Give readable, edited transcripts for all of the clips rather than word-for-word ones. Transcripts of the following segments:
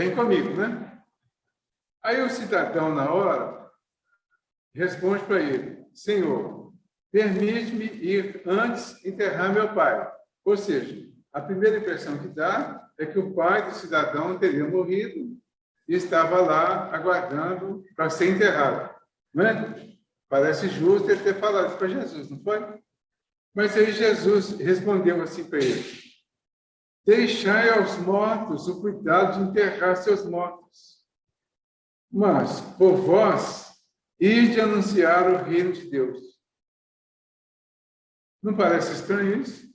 vem comigo, né? Aí o cidadão, na hora, responde para ele: Senhor, permite-me ir antes enterrar meu pai. Ou seja, a primeira impressão que dá é que o pai do cidadão teria morrido e estava lá aguardando para ser enterrado. Não é? Parece justo ele ter falado isso para Jesus, não foi? Mas aí Jesus respondeu assim para ele: deixai aos mortos o cuidado de enterrar seus mortos. Mas, por vós, ide anunciar o reino de Deus. Não parece estranho isso?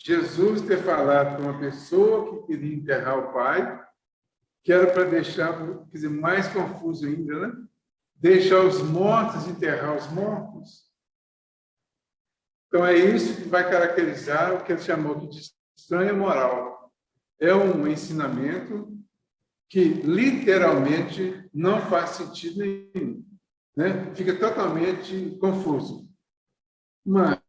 Jesus ter falado para uma pessoa que queria enterrar o pai, que era para deixar, quer dizer, mais confuso ainda, né? Deixar os mortos enterrar os mortos. Então, é isso que vai caracterizar o que ele chamou de estranha moral. É um ensinamento que, literalmente, não faz sentido nenhum. Né? Fica totalmente confuso. Mas,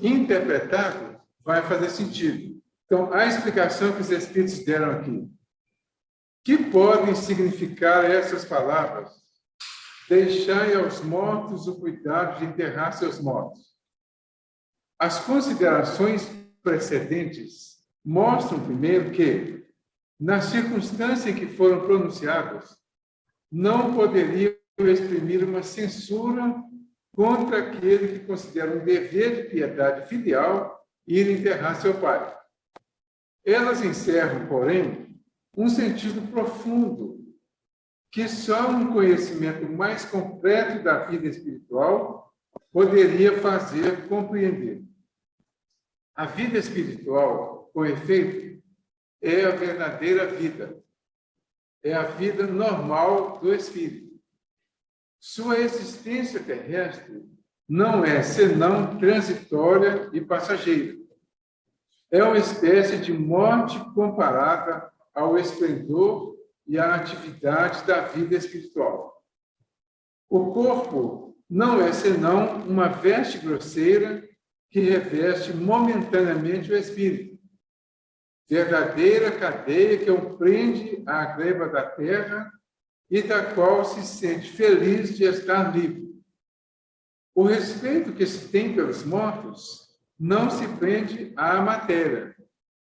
interpretado, vai fazer sentido. Então, a explicação que os Espíritos deram aqui. Que podem significar essas palavras? Deixai aos mortos o cuidado de enterrar seus mortos. As considerações precedentes mostram, primeiro, que, na circunstância em que foram pronunciadas, não poderiam exprimir uma censura contra aquele que considera um dever de piedade filial ir enterrar seu pai. Elas encerram, porém, um sentido profundo que só um conhecimento mais completo da vida espiritual poderia fazer compreender. A vida espiritual, com efeito, é a verdadeira vida. É a vida normal do espírito. Sua existência terrestre não é senão transitória e passageira. É uma espécie de morte comparada ao esplendor e à atividade da vida espiritual. O corpo não é senão uma veste grosseira que reveste momentaneamente o espírito, verdadeira cadeia que o prende à gleba da terra e da qual se sente feliz de estar livre. O respeito que se tem pelos mortos não se prende à matéria,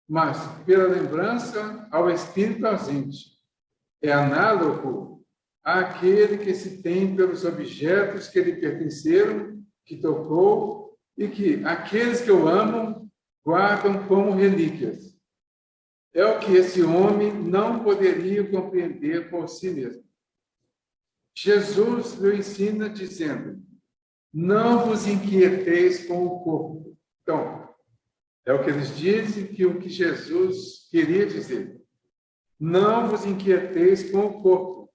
mas pela lembrança ao espírito ausente. É análogo àquele que se tem pelos objetos que lhe pertenceram, que tocou, e que aqueles que o amam guardam como relíquias. É o que esse homem não poderia compreender por si mesmo. Jesus lhe ensina dizendo: não vos inquieteis com o corpo. Então, é o que eles dizem que o que Jesus queria dizer. Não vos inquieteis com o corpo,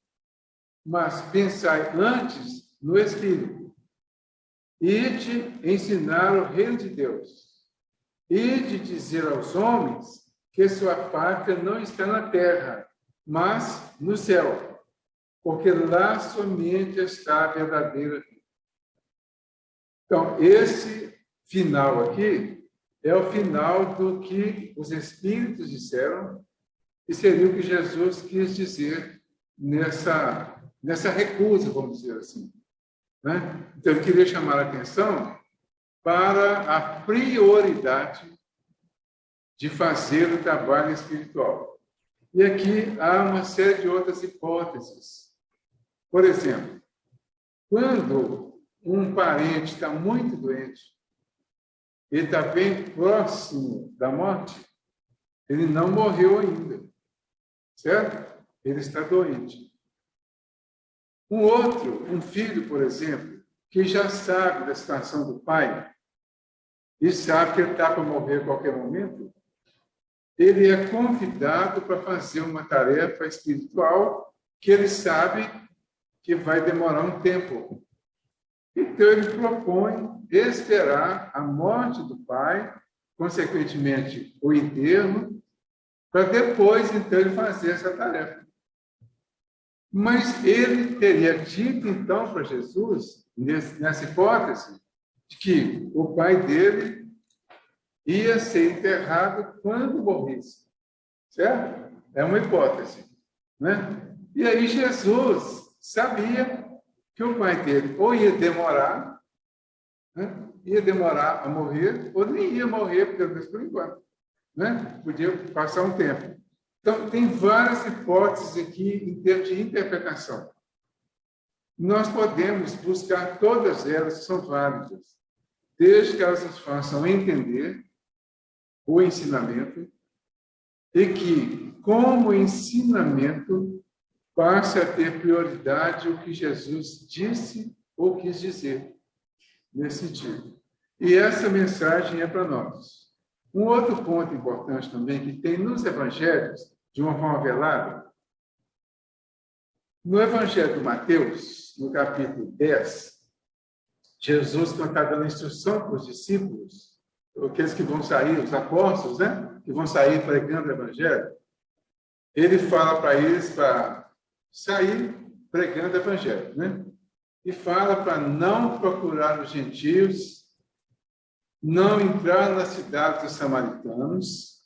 mas pensai antes no Espírito. Ide ensinar o reino de Deus. Ide dizer aos homens que sua pátria não está na terra, mas no céu, porque lá somente está a verdadeira vida. Então, esse final aqui é o final do que os Espíritos disseram e seria o que Jesus quis dizer nessa recusa, vamos dizer assim. Né? Então, eu queria chamar a atenção para a prioridade de fazer o trabalho espiritual. E aqui há uma série de outras hipóteses. Por exemplo, quando um parente está muito doente, ele está bem próximo da morte, ele não morreu ainda, certo? Ele está doente. Um filho, por exemplo, que já sabe da situação do pai e sabe que ele está para morrer a qualquer momento, ele é convidado para fazer uma tarefa espiritual que ele sabe que vai demorar um tempo. Então, ele propõe esperar a morte do pai, consequentemente, o enterro, para depois, então, ele fazer essa tarefa. Mas ele teria dito, então, para Jesus, nessa hipótese, de que o pai dele ia ser enterrado quando morresse. Certo? É uma hipótese. né? E aí Jesus sabia que o pai dele ou ia demorar, né? Ia demorar a morrer, ou nem ia morrer, pelo menos por enquanto, né? Podia passar um tempo. Então, tem várias hipóteses aqui em termos de interpretação. Nós podemos buscar todas elas que são válidas, desde que elas nos façam entender o ensinamento e que, como ensinamento, passe a ter prioridade o que Jesus disse ou quis dizer nesse sentido. E essa mensagem é para nós. Um outro ponto importante também que tem nos evangelhos, de uma forma velada, no Evangelho de Mateus, no capítulo 10, Jesus, quando está dando instrução para os discípulos, aqueles que vão sair, os apóstolos, né? Que vão sair pregando o Evangelho, ele fala para eles para sair pregando o Evangelho, né? E fala para não procurar os gentios, não entrar na cidade dos samaritanos,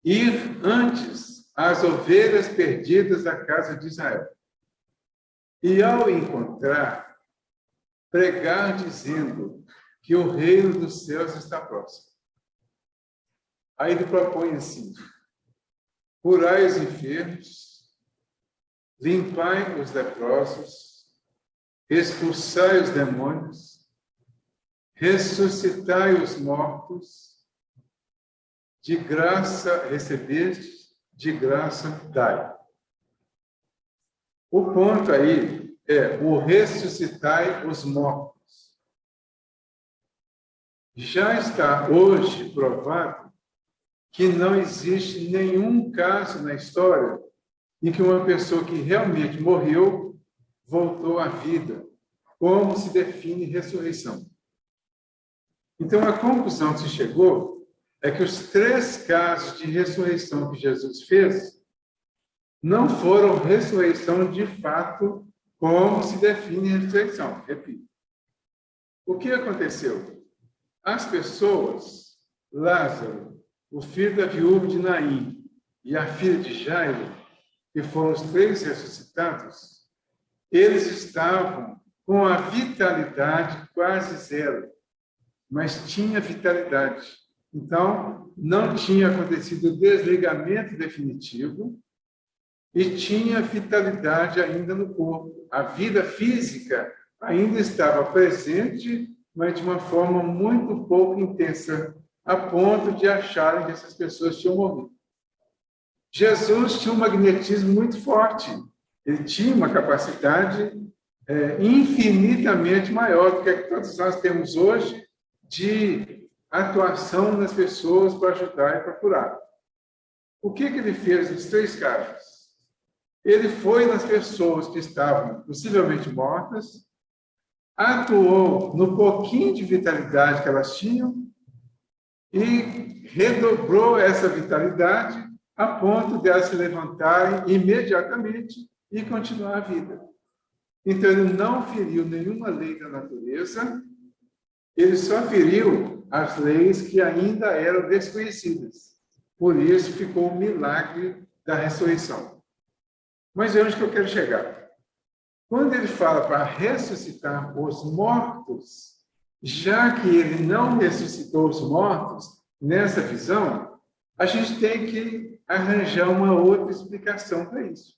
ir antes às ovelhas perdidas da casa de Israel. E ao encontrar, pregar dizendo que o reino dos céus está próximo. Aí ele propõe assim: curai os enfermos, limpai os leprosos, expulsai os demônios, ressuscitai os mortos, de graça recebestes, de graça dai. O ponto aí é o ressuscitai os mortos. Já está hoje provado que não existe nenhum caso na história em que uma pessoa que realmente morreu voltou à vida, como se define ressurreição. Então, a conclusão que se chegou é que os 3 casos de ressurreição que Jesus fez não foram ressurreição de fato, como se define ressurreição. Repito. O que aconteceu? As pessoas, Lázaro, o filho da viúva de Naim e a filha de Jairo, que foram os 3 ressuscitados, eles estavam com a vitalidade quase zero, mas tinha vitalidade. Então, não tinha acontecido o desligamento definitivo e tinha vitalidade ainda no corpo. A vida física ainda estava presente, mas de uma forma muito pouco intensa, a ponto de acharem que essas pessoas tinham morrido. Jesus tinha um magnetismo muito forte. Ele tinha uma capacidade infinitamente maior do que a que todos nós temos hoje de atuação nas pessoas para ajudar e para curar. O que ele fez nos 3 casos? Ele foi nas pessoas que estavam possivelmente mortas, atuou no pouquinho de vitalidade que elas tinham e redobrou essa vitalidade a ponto de elas se levantarem imediatamente e continuar a vida. Então, ele não feriu nenhuma lei da natureza, ele só feriu as leis que ainda eram desconhecidas. Por isso ficou o milagre da ressurreição. Mas é onde que eu quero chegar. Quando ele fala para ressuscitar os mortos, já que ele não ressuscitou os mortos, nessa visão, a gente tem que arranjar uma outra explicação para isso.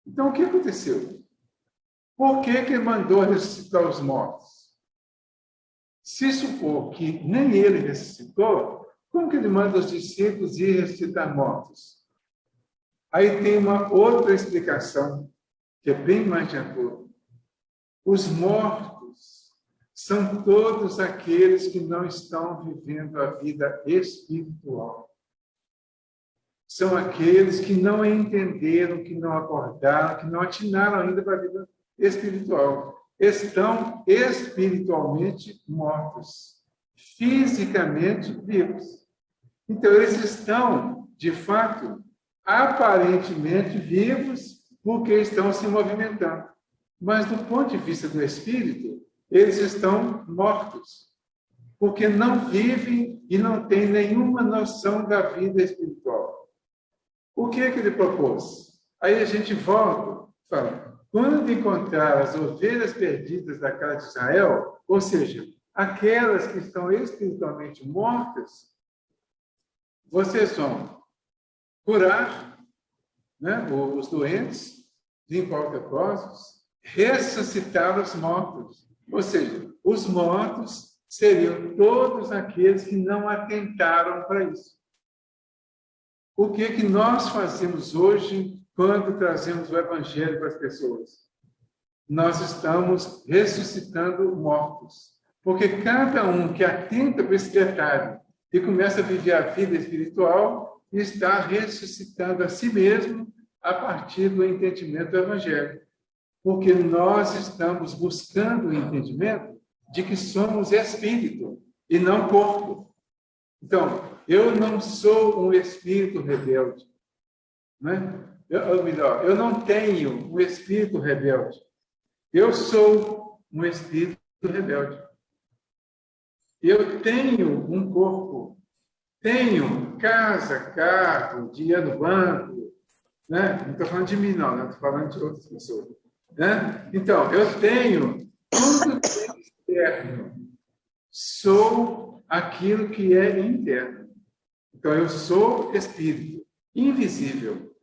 Então, o que aconteceu? Por que ele mandou ressuscitar os mortos? Se supor que nem ele ressuscitou, como que ele manda os discípulos ir ressuscitar mortos? Aí tem uma outra explicação, que é bem mais de acordo. Os mortos são todos aqueles que não estão vivendo a vida espiritual. São aqueles que não entenderam, que não acordaram, que não atinaram ainda para a vida espiritual. Estão espiritualmente mortos, fisicamente vivos. Então, eles estão, de fato, aparentemente vivos porque estão se movimentando. Mas, do ponto de vista do espírito, eles estão mortos, porque não vivem e não têm nenhuma noção da vida espiritual. O que é que ele propôs? Aí a gente volta, fala, quando encontrar as ovelhas perdidas da casa de Israel, ou seja, aquelas que estão espiritualmente mortas, vocês vão curar, né, os doentes, limpar os leprosos, ressuscitar os mortos. Ou seja, os mortos seriam todos aqueles que não atentaram para isso. O que nós fazemos hoje quando trazemos o Evangelho para as pessoas? Nós estamos ressuscitando mortos. Porque cada um que atenta para esse detalhe e começa a viver a vida espiritual está ressuscitando a si mesmo a partir do entendimento do Evangelho. Porque nós estamos buscando o entendimento de que somos espírito e não corpo. Então, eu não sou um espírito rebelde, né? Eu não tenho um espírito rebelde. Eu sou um espírito rebelde. Eu tenho um corpo, tenho casa, carro, dinheiro no banco, né? Não estou falando de mim, não estou falando de outras pessoas. Né? Então, eu tenho tudo que é externo. Sou aquilo que é interno. Então, eu sou espírito, invisível.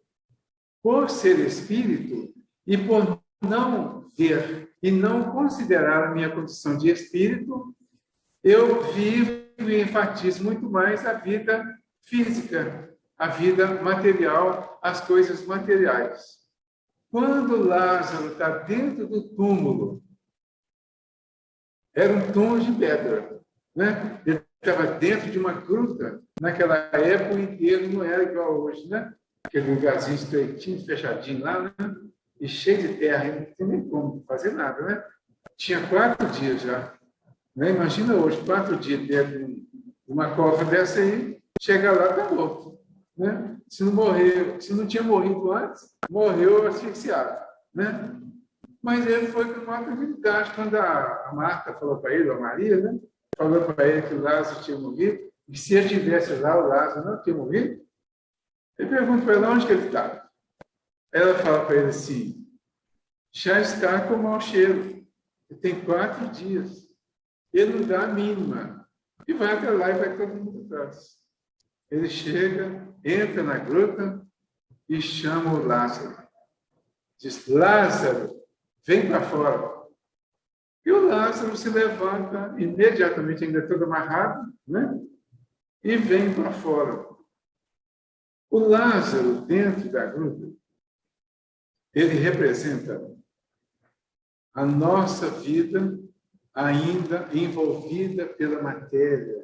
Por ser espírito e por não ver e não considerar a minha condição de espírito, eu vivo e enfatizo muito mais a vida física, a vida material, as coisas materiais. Quando Lázaro está dentro do túmulo, era um túmulo de pedra, né? Ele estava dentro de uma gruta. Naquela época, o enterro não era igual hoje, né? Aquele lugarzinho estreitinho, fechadinho lá, né? E cheio de terra, não tem nem como fazer nada, né? Tinha 4 dias já. Né? Imagina hoje, 4 dias dentro de uma cova dessa aí, chega lá, está morto. Né? Se não tinha morrido antes, morreu asfixiado. Né? Mas ele foi com uma tranquilidade. Quando a Marta falou para ele, a Maria, né? Falou para ele que o Lázaro tinha morrido, e se ele estivesse lá, o Lázaro não tinha morrido, ele pergunta para ela onde que ele está. Ela fala para ele assim, já está com mau cheiro, tem 4 dias. Ele não dá a mínima. E vai até lá e vai todo mundo atrás. Ele chega, entra na gruta e chama o Lázaro. Diz, Lázaro, vem para fora. E o Lázaro se levanta, imediatamente, ainda todo amarrado, né? E vem para fora. O Lázaro, dentro da gruta, ele representa a nossa vida ainda envolvida pela matéria,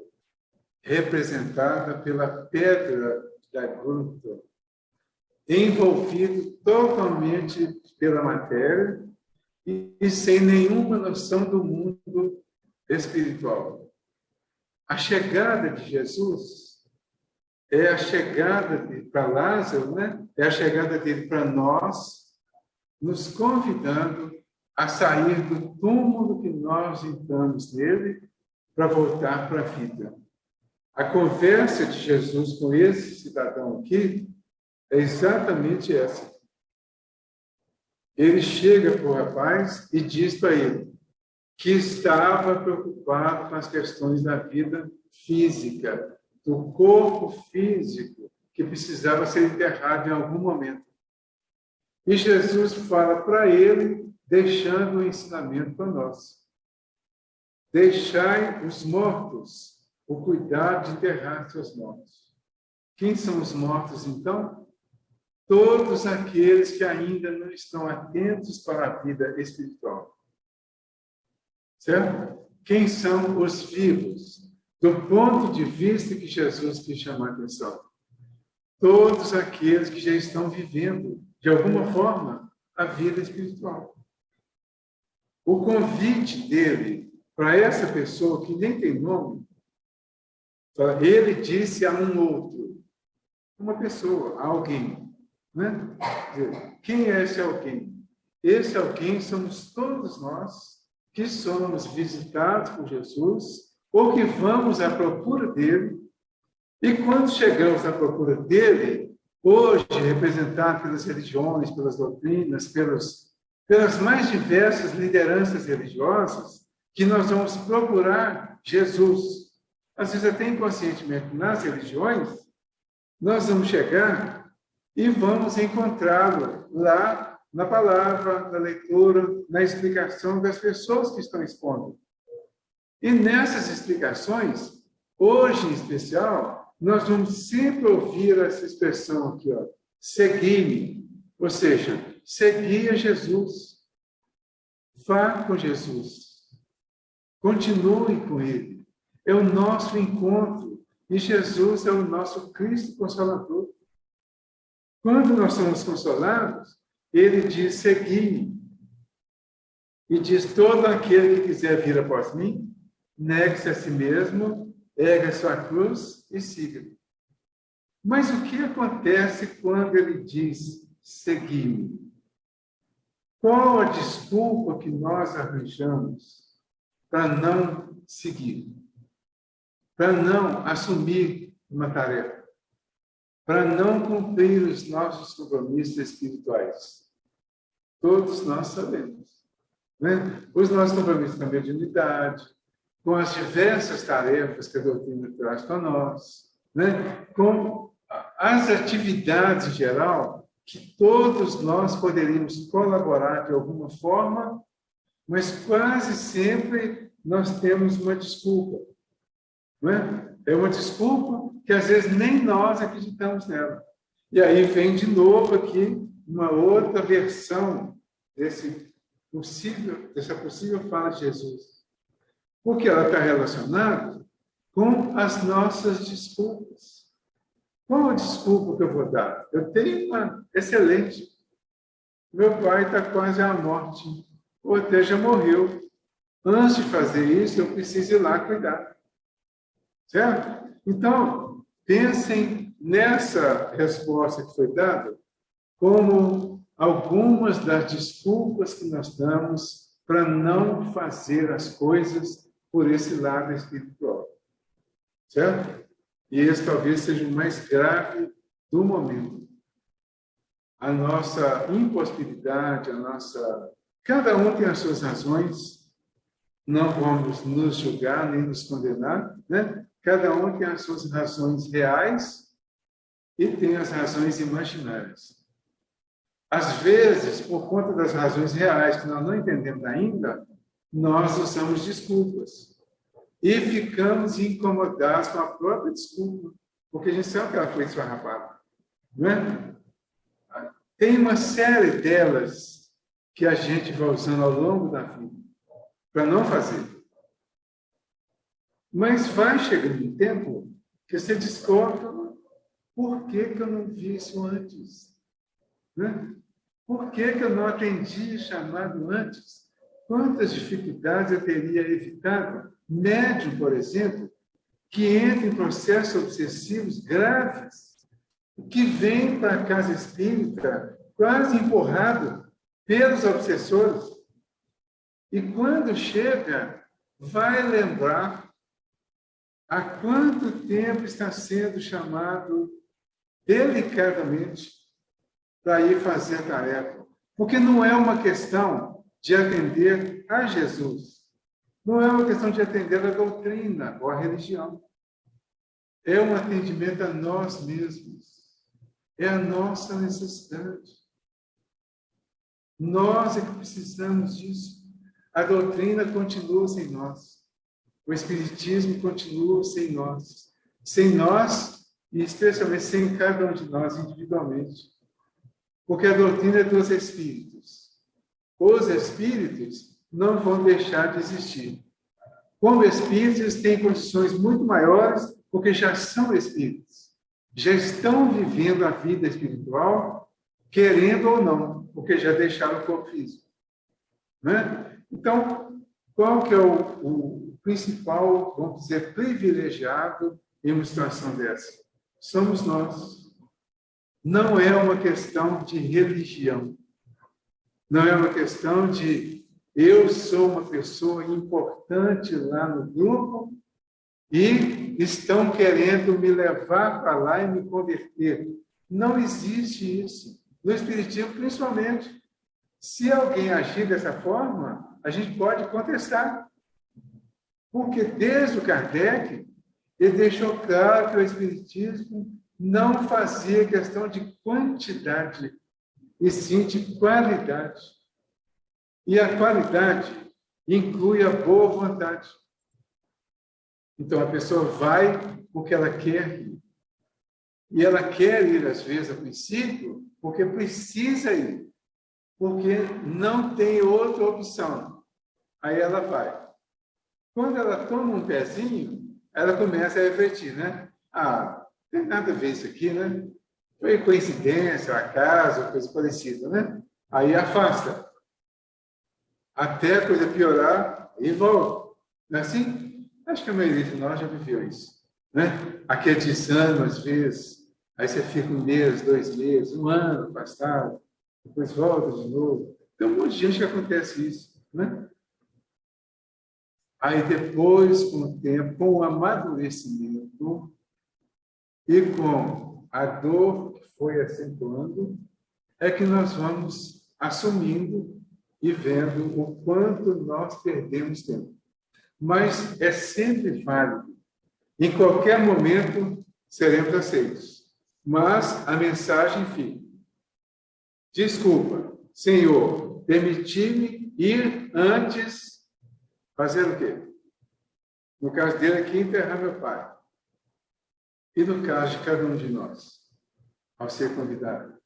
representada pela pedra da gruta, envolvido totalmente pela matéria e sem nenhuma noção do mundo espiritual. A chegada de Jesus é a chegada para Lázaro, né? É a chegada dele para nós, nos convidando a sair do túmulo que nós entramos nele para voltar para a vida. A conversa de Jesus com esse cidadão aqui é exatamente essa. Ele chega para o rapaz e diz para ele que estava preocupado com as questões da vida física, do corpo físico, que precisava ser enterrado em algum momento. E Jesus fala para ele, deixando o ensinamento para nós. Deixai os mortos o cuidado de enterrar seus mortos. Quem são os mortos, então? Todos aqueles que ainda não estão atentos para a vida espiritual. Certo? Quem são os vivos? Do ponto de vista que Jesus quis chamar a atenção. Todos aqueles que já estão vivendo, de alguma forma, a vida espiritual. O convite dele para essa pessoa que nem tem nome, ele disse a um outro, uma pessoa, alguém. Né? Quem é esse alguém? Esse alguém somos todos nós que somos visitados por Jesus ou que vamos à procura dele. E quando chegamos à procura dele, hoje representado pelas religiões, pelas doutrinas, pelas mais diversas lideranças religiosas, que nós vamos procurar Jesus. Às vezes até inconscientemente nas religiões, nós vamos chegar e vamos encontrá-lo lá na palavra, na leitura, na explicação das pessoas que estão expondo. E nessas explicações, hoje em especial, nós vamos sempre ouvir essa expressão aqui, ó, segui-me, ou seja, seguir a Jesus, vá com Jesus, continue com Ele. É o nosso encontro, e Jesus é o nosso Cristo Consolador. Quando nós somos consolados, Ele diz, segui-me, e diz, todo aquele que quiser vir após mim, negue-se a si mesmo, ergue a sua cruz e siga-me. Mas o que acontece quando ele diz, segui-me? Qual a desculpa que nós arranjamos para não seguir? Para não assumir uma tarefa? Para não cumprir os nossos compromissos espirituais? Todos nós sabemos, né? Os nossos compromissos com a mediunidade, com as diversas tarefas que a doutrina traz para nós, né? Com as atividades em geral, que todos nós poderíamos colaborar de alguma forma, mas quase sempre nós temos uma desculpa. Não é? É uma desculpa que às vezes nem nós acreditamos nela. E aí vem de novo aqui uma outra versão dessa possível fala de Jesus. Porque ela está relacionada com as nossas desculpas. Qual a desculpa que eu vou dar? Eu tenho uma excelente. Meu pai está quase à morte, ou até já morreu. Antes de fazer isso, eu preciso ir lá cuidar. Certo? Então, pensem nessa resposta que foi dada como algumas das desculpas que nós damos para não fazer as coisas por esse lado espiritual. Certo? E esse talvez seja o mais grave do momento. A nossa impossibilidade, cada um tem as suas razões, não vamos nos julgar nem nos condenar, né? Cada um tem as suas razões reais e tem as razões imaginárias. Às vezes, por conta das razões reais que nós não entendemos ainda, nós usamos desculpas. E ficamos incomodados com a própria desculpa, porque a gente sabe que ela foi esfarrapada. Não é? Tem uma série delas que a gente vai usando ao longo da vida, para não fazer. Mas vai chegando um tempo que você descobre por que eu não vi isso antes. Né? Por que eu não atendi o chamado antes? Quantas dificuldades eu teria evitado? Médium, por exemplo, que entra em processos obsessivos graves, que vem para a casa espírita quase empurrado pelos obsessores. E quando chega, vai lembrar há quanto tempo está sendo chamado delicadamente para ir fazer a tarefa. Porque não é uma questão de atender a Jesus. Não é uma questão de atender a doutrina ou a religião. É um atendimento a nós mesmos. É a nossa necessidade. Nós é que precisamos disso. A doutrina continua sem nós. O Espiritismo continua sem nós. Sem nós, e especialmente sem cada um de nós individualmente. Porque a doutrina é dos Espíritos. Os Espíritos não vão deixar de existir. Como Espíritos, têm condições muito maiores, porque já são Espíritos. Já estão vivendo a vida espiritual, querendo ou não, porque já deixaram o corpo físico. Né? Então, qual que é o principal, vamos dizer, privilegiado em uma situação dessa? Somos nós. Não é uma questão de religião. Não é uma questão de eu sou uma pessoa importante lá no grupo e estão querendo me levar para lá e me converter. Não existe isso. No Espiritismo, principalmente. Se alguém agir dessa forma, a gente pode contestar. Porque desde o Kardec, ele deixou claro que o Espiritismo não fazia questão de quantidade, e sim de qualidade. E a qualidade inclui a boa vontade. Então, a pessoa vai porque ela quer ir. E ela quer ir, às vezes, a princípio, porque precisa ir. Porque não tem outra opção. Aí ela vai. Quando ela toma um pezinho, ela começa a refletir, né? Ah, não tem nada a ver isso aqui, né? Foi coincidência, acaso, coisa parecida, né? Aí afasta. Até a coisa piorar e volta. Não é assim? Acho que a maioria de nós já viveu isso, né? Aquele desânimo, às vezes. Aí você fica 1 mês, 2 meses, 1 ano afastado. Depois volta de novo. Tem um monte de gente que acontece isso, né? Aí depois, com o tempo, com o amadurecimento e com a dor que foi acentuando, é que nós vamos assumindo e vendo o quanto nós perdemos tempo. Mas é sempre válido. Em qualquer momento seremos aceitos. Mas a mensagem fica. Desculpa, Senhor, permiti-me ir antes, fazer o quê? No caso dele aqui, enterrar meu pai. E no caso de cada um de nós, ao ser convidado?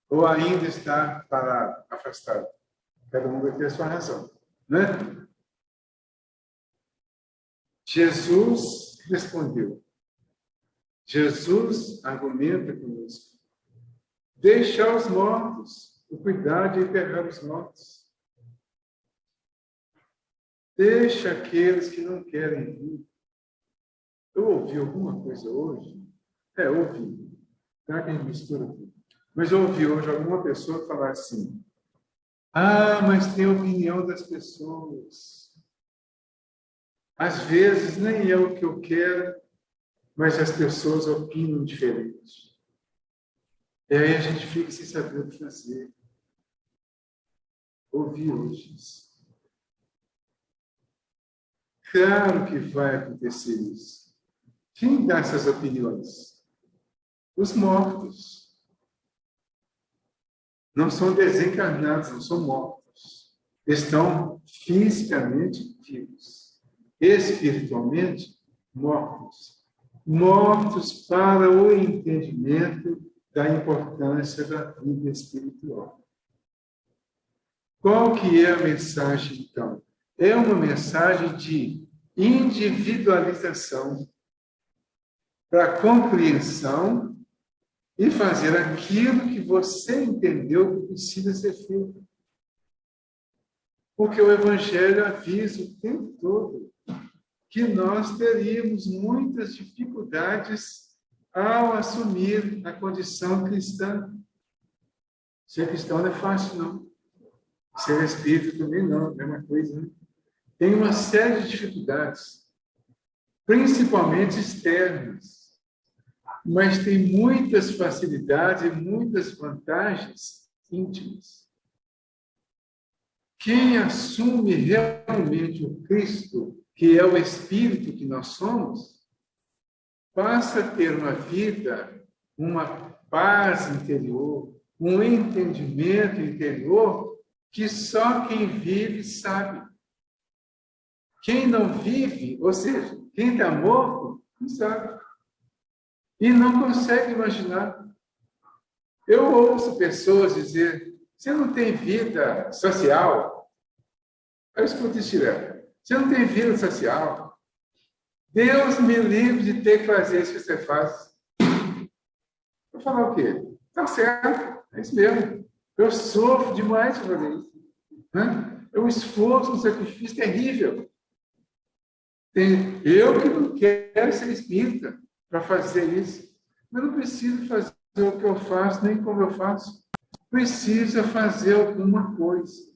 Ou ainda está parado, afastado? Cada um vai ter a sua razão, né? Jesus respondeu. Jesus argumenta conosco. Deixa os mortos, o cuidado de enterrar os mortos. Deixa aqueles que não querem vir. Eu ouvi alguma coisa hoje? Ouvi. Será que a gente mistura tudo? Mas eu ouvi hoje alguma pessoa falar assim: ah, mas tem a opinião das pessoas. Às vezes nem é o que eu quero, mas as pessoas opinam diferente. E aí a gente fica sem saber o que fazer. Ouvi hoje isso. Claro que vai acontecer isso. Quem dá essas opiniões? Os mortos. Não são desencarnados, não são mortos. Estão fisicamente vivos. Espiritualmente mortos. Mortos para o entendimento da importância da vida espiritual. Qual que é a mensagem, então? É uma mensagem de individualização para compreensão e fazer aquilo que você entendeu que precisa ser feito. Porque o Evangelho avisa o tempo todo que nós teríamos muitas dificuldades ao assumir a condição cristã. Ser cristão não é fácil, não. Ser espírita também não, é a mesma coisa, né? Tem uma série de dificuldades, principalmente externas, mas tem muitas facilidades e muitas vantagens íntimas. Quem assume realmente o Cristo, que é o Espírito que nós somos, passa a ter uma vida, uma paz interior, um entendimento interior que só quem vive sabe. Quem não vive, ou seja, quem está morto, não sabe. E não consegue imaginar. Eu ouço pessoas dizer: você não tem vida social? Eu escuto isso direto. Você não tem vida social? Deus me livre de ter que fazer isso que você faz. Vou falar o quê? Está certo, é isso mesmo. Eu sofro demais para fazer isso. Né? É um esforço, um sacrifício terrível. Eu que não quero ser espírita para fazer isso. Mas não preciso fazer o que eu faço, nem como eu faço. Precisa fazer alguma coisa.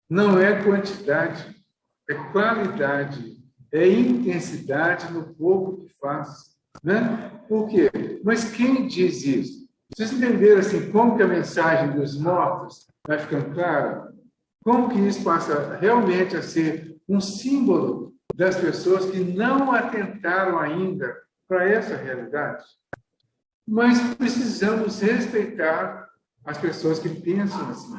Não é quantidade, é qualidade, é intensidade no pouco que faz. Né? Por quê? Mas quem diz isso? Vocês entenderam assim, como que a mensagem dos mortos vai ficando clara? Como que isso passa realmente a ser um símbolo das pessoas que não atentaram ainda para essa realidade? Mas precisamos respeitar as pessoas que pensam assim,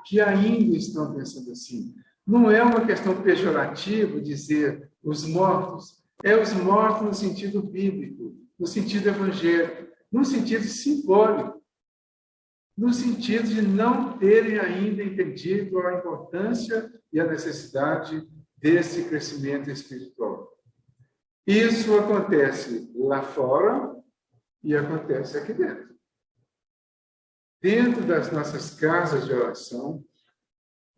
que ainda estão pensando assim. Não é uma questão pejorativa dizer os mortos, é os mortos no sentido bíblico, no sentido evangélico, no sentido simbólico, no sentido de não terem ainda entendido a importância e a necessidade desse crescimento espiritual. Isso acontece lá fora e acontece aqui dentro. Dentro das nossas casas de oração,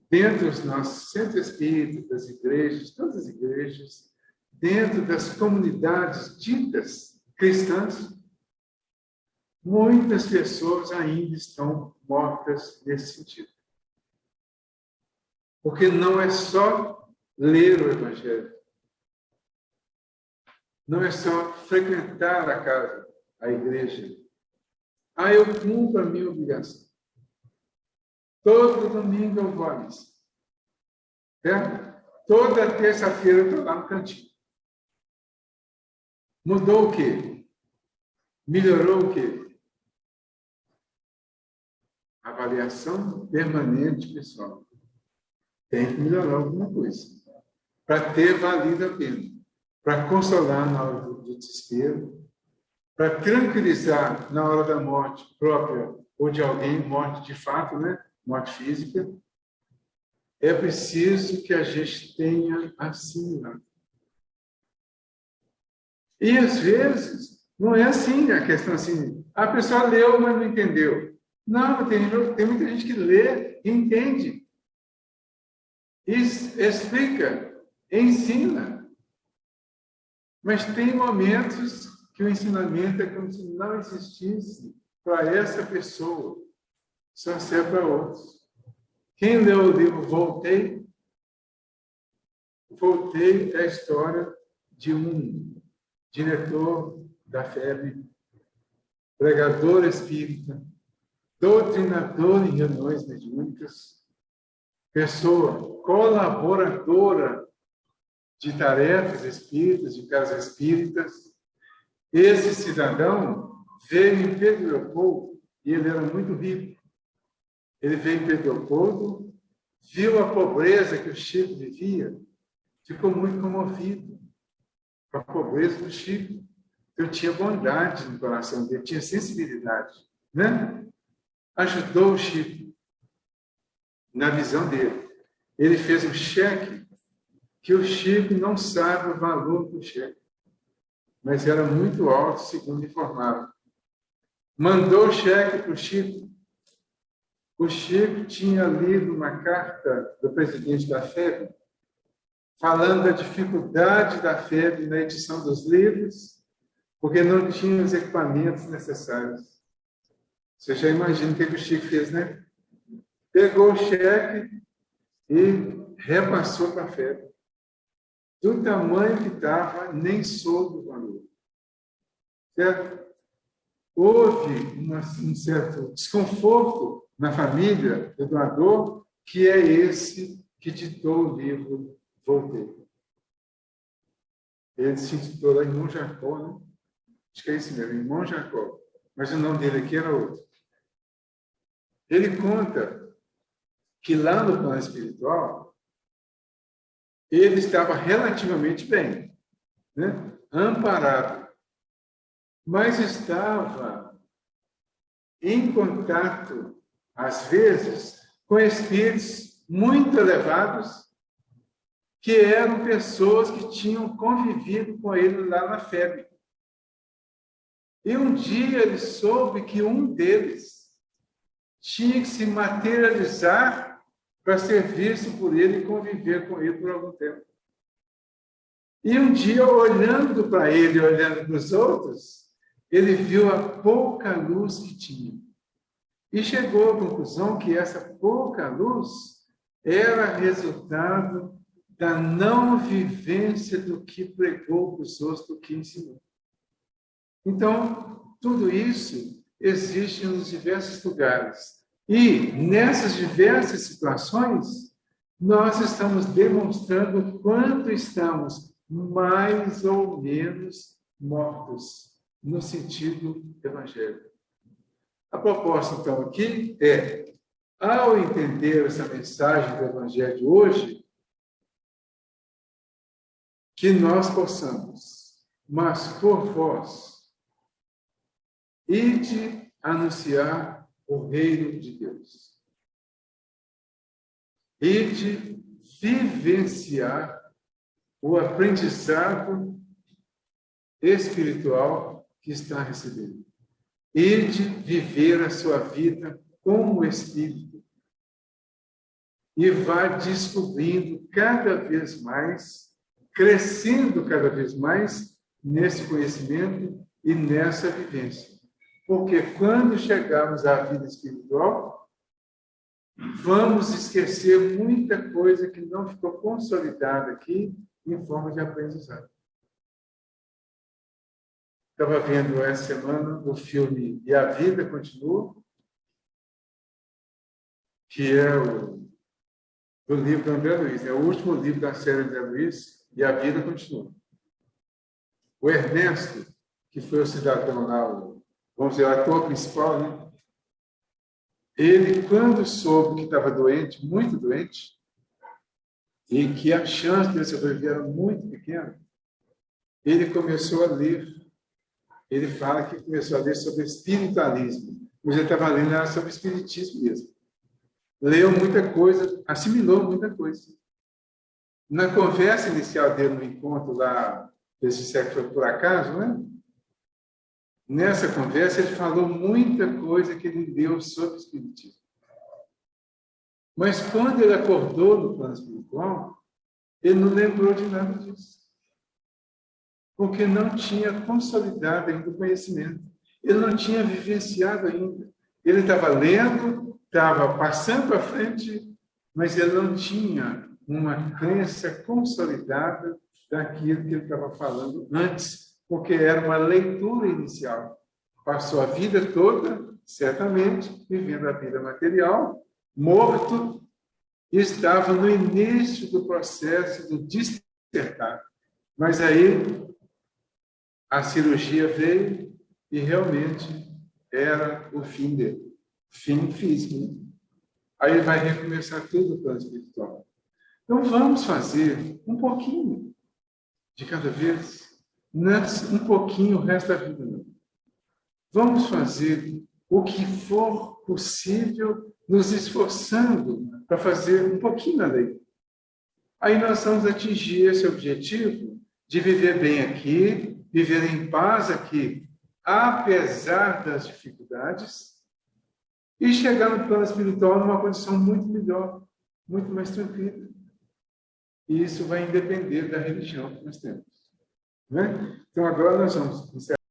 dentro dos nossos centros espíritas, das igrejas, todas as igrejas, dentro das comunidades ditas cristãs, muitas pessoas ainda estão mortas nesse sentido. Porque não é só ler o Evangelho, não é só frequentar a casa, a igreja. Eu cumpro a minha obrigação. Todo domingo eu vou à missa. Certo? Toda terça-feira eu estou lá no cantinho. Mudou o quê? Melhorou o quê? Avaliação permanente, pessoal. Tem que melhorar alguma coisa. Para ter valido a pena. Para consolar na hora do desespero. Para tranquilizar na hora da morte própria ou de alguém, morte de fato, né? Morte física. É preciso que a gente tenha assimilado. E, às vezes, não é assim a questão assim. A pessoa leu, mas não entendeu. Não, tem muita gente que lê e entende. Explica, ensina. Mas tem momentos que o ensinamento é como se não existisse para essa pessoa, só serve para outros. Quem leu o livro Voltei é a história de um diretor da FEB, pregador espírita, doutrinador em reuniões mediúnicas, pessoa colaboradora de tarefas espíritas, de casas espíritas. Esse cidadão veio em Pedro Leopoldo, e ele era muito rico. Ele veio em Pedro Leopoldo, viu a pobreza que o Chico vivia, ficou muito comovido com a pobreza do Chico. Eu tinha bondade no coração dele, tinha sensibilidade, né? Ajudou o Chico na visão dele. Ele fez um cheque que o Chico não sabe o valor do cheque, mas era muito alto, segundo informaram. Mandou o cheque para o Chico. O Chico tinha lido uma carta do presidente da FEB, falando da dificuldade da FEB na edição dos livros, porque não tinha os equipamentos necessários. Você já imagina o que o Chico fez, né? Pegou o cheque e repassou para a FEB. Do tamanho que estava, nem soube o valor. Certo? Houve um certo desconforto na família do doador, que é esse que ditou o livro Voltei. Ele se intitulou lá Irmão Jacó, né? Acho que é esse mesmo, Irmão Jacó. Mas o nome dele aqui era outro. Ele conta que lá no plano espiritual, ele estava relativamente bem, né? Amparado, mas estava em contato, às vezes, com espíritos muito elevados, que eram pessoas que tinham convivido com ele lá na FEB. E um dia ele soube que um deles tinha que se materializar para ser visto por ele e conviver com ele por algum tempo. E um dia, olhando para ele, olhando para os outros, ele viu a pouca luz que tinha. E chegou à conclusão que essa pouca luz era resultado da não vivência do que pregou para os outros, do que ensinou. Então, tudo isso existe nos diversos lugares. E, nessas diversas situações, nós estamos demonstrando o quanto estamos mais ou menos mortos, no sentido evangélico. A proposta, então, aqui é, ao entender essa mensagem do Evangelho de hoje, que nós possamos, mas por vós, ide anunciar o reino de Deus. Ide vivenciar o aprendizado espiritual que está recebendo. Ide viver a sua vida como espírito e vá descobrindo cada vez mais, crescendo cada vez mais nesse conhecimento e nessa vivência. Porque quando chegarmos à vida espiritual, vamos esquecer muita coisa que não ficou consolidada aqui em forma de aprendizado. Estava vendo essa semana o filme E a Vida Continua, que é do livro do André Luiz, é o último livro da série André Luiz, E a Vida Continua. O Ernesto, que foi o cidadão lá, vamos dizer, o ator principal, né? Ele, quando soube que estava doente, muito doente, e que a chance de ele sobreviver era muito pequena, ele começou a ler. Ele fala que começou a ler sobre espiritualismo, mas ele estava lendo sobre espiritismo mesmo. Leu muita coisa, assimilou muita coisa. Na conversa inicial dele no encontro lá, desse século por acaso, né? Nessa conversa ele falou muita coisa que ele leu sobre espiritismo. Mas quando ele acordou no plano espiritual, ele não lembrou de nada disso. Porque não tinha consolidado ainda o conhecimento. Ele não tinha vivenciado ainda. Ele estava lendo, estava passando para frente, mas ele não tinha uma crença consolidada daquilo que ele estava falando antes, porque era uma leitura inicial. Passou a vida toda, certamente, vivendo a vida material, morto, e estava no início do processo do despertar. Mas aí a cirurgia veio e realmente era o fim dele. Fim físico. Né? Aí ele vai recomeçar tudo o plano espiritual. Então vamos fazer um pouquinho de cada vez. Não é um pouquinho o resto da vida, não. Vamos fazer o que for possível, nos esforçando para fazer um pouquinho na lei. Aí nós vamos atingir esse objetivo de viver bem aqui, viver em paz aqui, apesar das dificuldades, e chegar no plano espiritual numa condição muito melhor, muito mais tranquila. E isso vai depender da religião que nós temos. Né? Então, agora nós vamos encerrar.